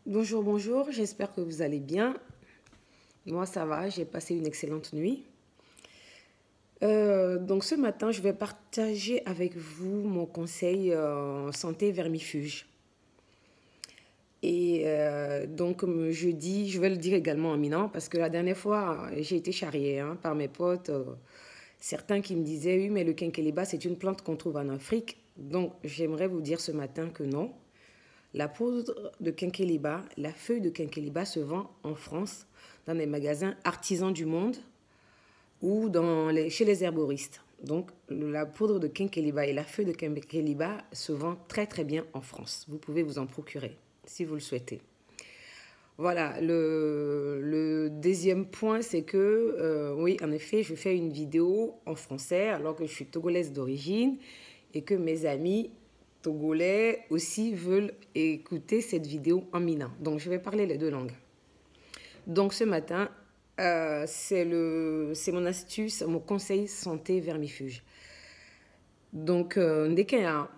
Bonjour, bonjour, j'espère que vous allez bien. Moi, ça va, j'ai passé une excellente nuit. Donc ce matin, je vais partager avec vous mon conseil santé vermifuge. Et donc, comme je dis, je vais le dire également en minant, parce que la dernière fois, j'ai été charriée par mes potes. Certains qui me disaient, oui, mais le quinqueliba, c'est une plante qu'on trouve en Afrique. Donc, j'aimerais vous dire ce matin que non. La poudre de quinqueliba, la feuille de quinqueliba se vend en France dans les magasins artisans du monde ou chez les herboristes. Donc, la poudre de quinqueliba et la feuille de quinqueliba se vend très très bien en France. Vous pouvez vous en procurer si vous le souhaitez. Voilà, le deuxième point, c'est que, oui, en effet, je fais une vidéo en français alors que je suis togolaise d'origine et que mes amis togolais aussi veulent écouter cette vidéo en minant. Donc, je vais parler les deux langues. Donc, ce matin, c'est mon astuce, mon conseil santé vermifuge. Donc, dès qu'il y a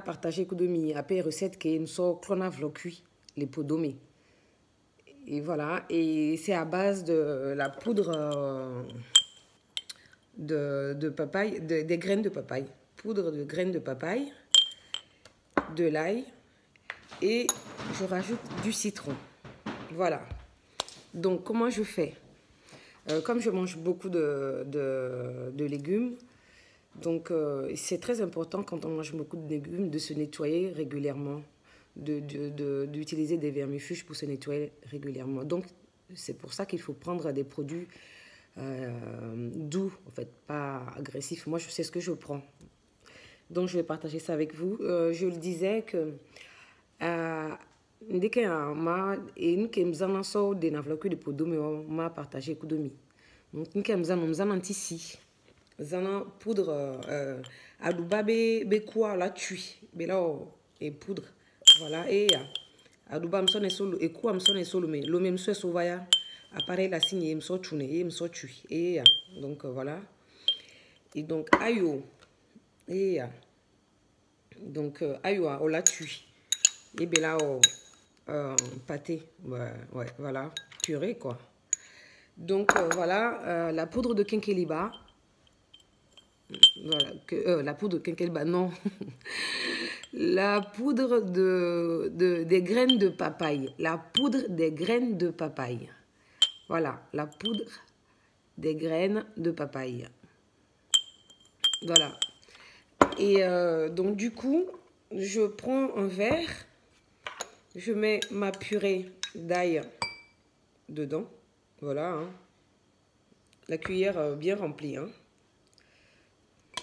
partagé kudomi après recette qui me sort clona vlocui les podomés. Et voilà, et c'est à base de la poudre de papaye, des graines de papaye. Poudre de graines de papaye, de l'ail et je rajoute du citron. Voilà. Donc, comment je fais? Comme je mange beaucoup de légumes, donc c'est très important quand on mange beaucoup de légumes de se nettoyer régulièrement, d'utiliser des vermifuges pour se nettoyer régulièrement. Donc, c'est pour ça qu'il faut prendre des produits doux, en fait, pas agressifs. Moi, je sais ce que je prends. Donc, je vais partager ça avec vous. Je le disais que dès que ma et nous qui nous so de n'avloku de podomi ma partagé kudomi. Donc, nous qui nous antisi. Zana poudre aduba be quoi la tui be là et poudre voilà et aduba msone solo et quoi msone solo mais lo même so vaya appareil la signe mso tune et mso tui et donc voilà et donc ayo et donc ayo on la tui et be là pâté ouais voilà purée quoi donc voilà la poudre de quinqueliba. Voilà, la poudre de quinqueliba, non. La poudre des graines de papaye. La poudre des graines de papaye. Voilà, la poudre des graines de papaye. Voilà. Et donc, du coup, je prends un verre. Je mets ma purée d'ail dedans. Voilà. Hein. La cuillère bien remplie. Hein.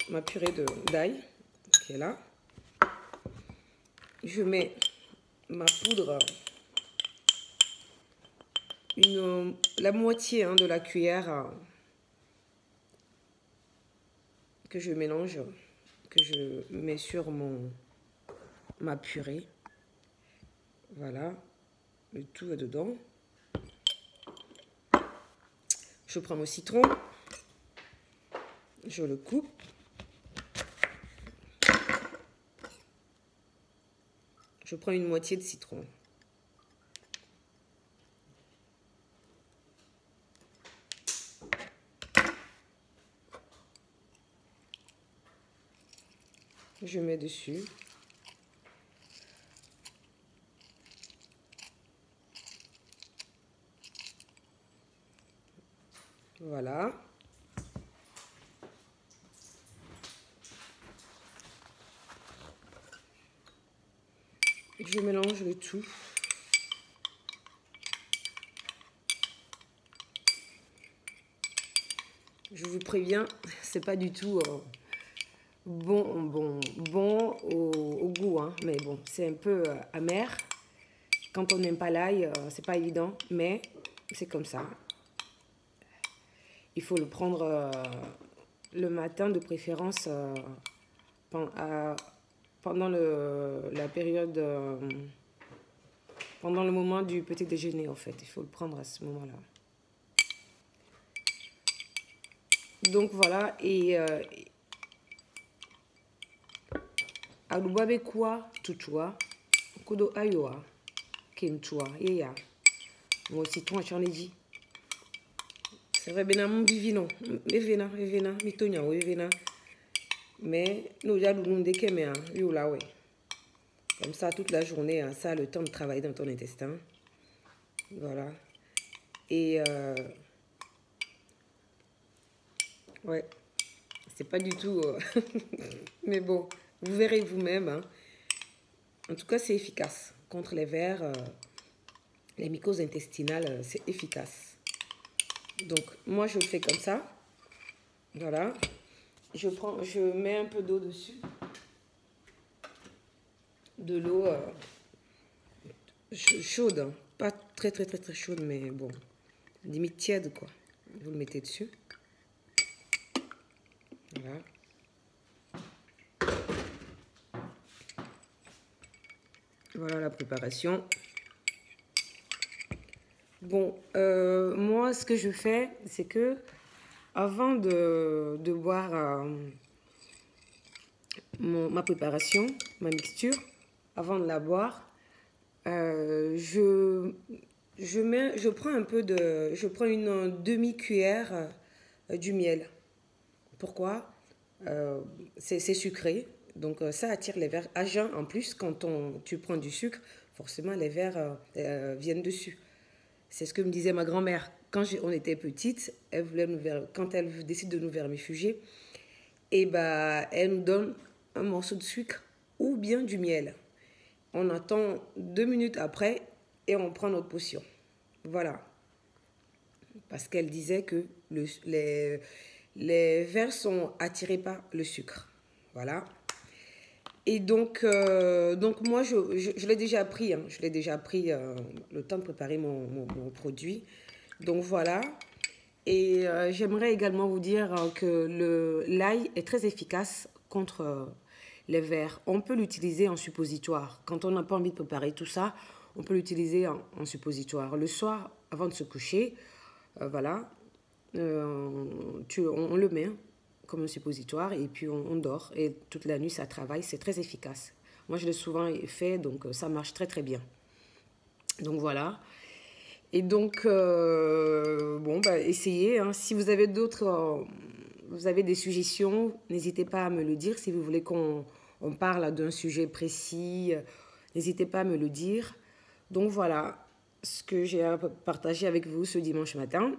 Ma purée d'ail qui est là. Je mets ma poudre, la moitié de la cuillère que je mélange, que je mets sur ma purée. Voilà, le tout est dedans. Je prends mon citron, je le coupe. Je prends une moitié de citron. Je mets dessus. Voilà. Je mélange le tout. Je vous préviens, c'est pas du tout bon au goût, hein, mais bon, c'est un peu amer. Quand on n'aime pas l'ail, c'est pas évident, mais c'est comme ça. Il faut le prendre le matin de préférence pendant la période, pendant le moment du petit déjeuner en fait. Il faut le prendre à ce moment-là. Donc voilà, et alubabe kwa tutua kudo ayoa Kentua, et ya. Moi aussi, toi, j'en ai dit. C'est vrai, ben, mon bivino. Evena, mitonia, evena. Mais nous, j'ai nous déqué, mais yo là, ouais. Comme ça, toute la journée, hein, ça a le temps de travailler dans ton intestin. Voilà. Et ouais, c'est pas du tout. Mais bon, vous verrez vous-même. Hein. En tout cas, c'est efficace. Contre les vers, les mycoses intestinales, c'est efficace. Donc, moi, je le fais comme ça. Voilà. Je mets un peu d'eau dessus. De l'eau chaude. Hein. Pas très chaude, mais bon. Limite tiède, quoi. Vous le mettez dessus. Voilà. Voilà la préparation. Bon, moi, ce que je fais, c'est que avant de boire ma préparation, ma mixture, avant de la boire, je prends une demi-cuillère du miel. Pourquoi? C'est sucré, donc ça attire les vers. À jeun, en plus, quand tu prends du sucre, forcément les vers viennent dessus. C'est ce que me disait ma grand-mère. Quand on était petite, quand elle décide de nous vermifuger, et bah, elle nous donne un morceau de sucre ou bien du miel. On attend 2 minutes après et on prend notre potion. Voilà. Parce qu'elle disait que les vers sont attirés par le sucre. Voilà. Et donc moi, je l'ai déjà pris. Hein. Je l'ai déjà pris le temps de préparer mon produit. Donc voilà. Et j'aimerais également vous dire que l'ail est très efficace contre les vers. On peut l'utiliser en suppositoire. Quand on n'a pas envie de préparer tout ça, on peut l'utiliser en suppositoire. Le soir, avant de se coucher, voilà, on le met comme un suppositoire et puis on dort. Et toute la nuit, ça travaille. C'est très efficace. Moi, je l'ai souvent fait, donc ça marche très bien. Donc voilà. Et donc, bon, bah, essayez. Hein. Si vous avez vous avez des suggestions, n'hésitez pas à me le dire. Si vous voulez qu'on parle d'un sujet précis, n'hésitez pas à me le dire. Donc voilà ce que j'ai à partager avec vous ce dimanche matin.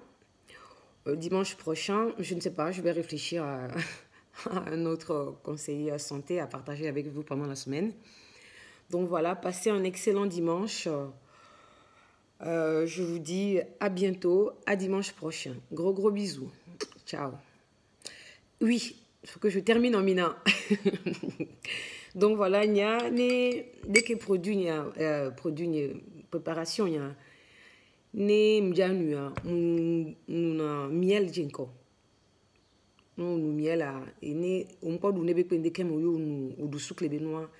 Dimanche prochain, je ne sais pas, je vais réfléchir à un autre conseiller santé à partager avec vous pendant la semaine. Donc voilà, passez un excellent dimanche. Je vous dis à bientôt, à dimanche prochain. Gros bisous. Ciao. Oui, il faut que je termine en mina. Donc voilà, il y a dès que produit préparation, il y a ne mjanu na miel jenko. No miel a ene umpo du nebe pende kemo yo du sukle benwa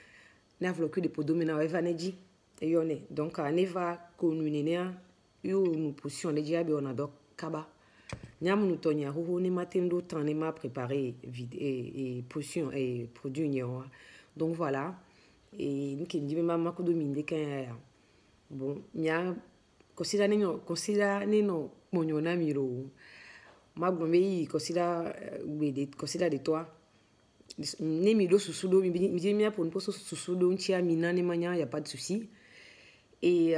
na vloku de podomena evaneji. Donc, on va connaître une potion de diable on a donc kaba. Nyam nous tonia ho ne matin d'autant ne m'a préparé vide et potion et produit donc voilà et nous qui dit maman ko domine kan bon nya considère no monyona miro magombe considère de toi ne mi do susudo mi dit mi pour une poso susudo ntia mina ne manya y a pas de souci. Et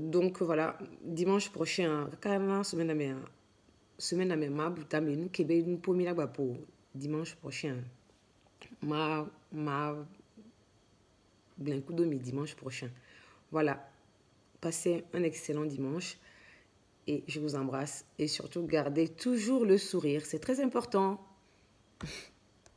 donc voilà, dimanche prochain, semaine à mes mabuta mais nous kebe nous pomi là pour dimanche prochain. Ma blancudo mi dimanche prochain. Voilà. Passez un excellent dimanche et je vous embrasse et surtout gardez toujours le sourire, c'est très important.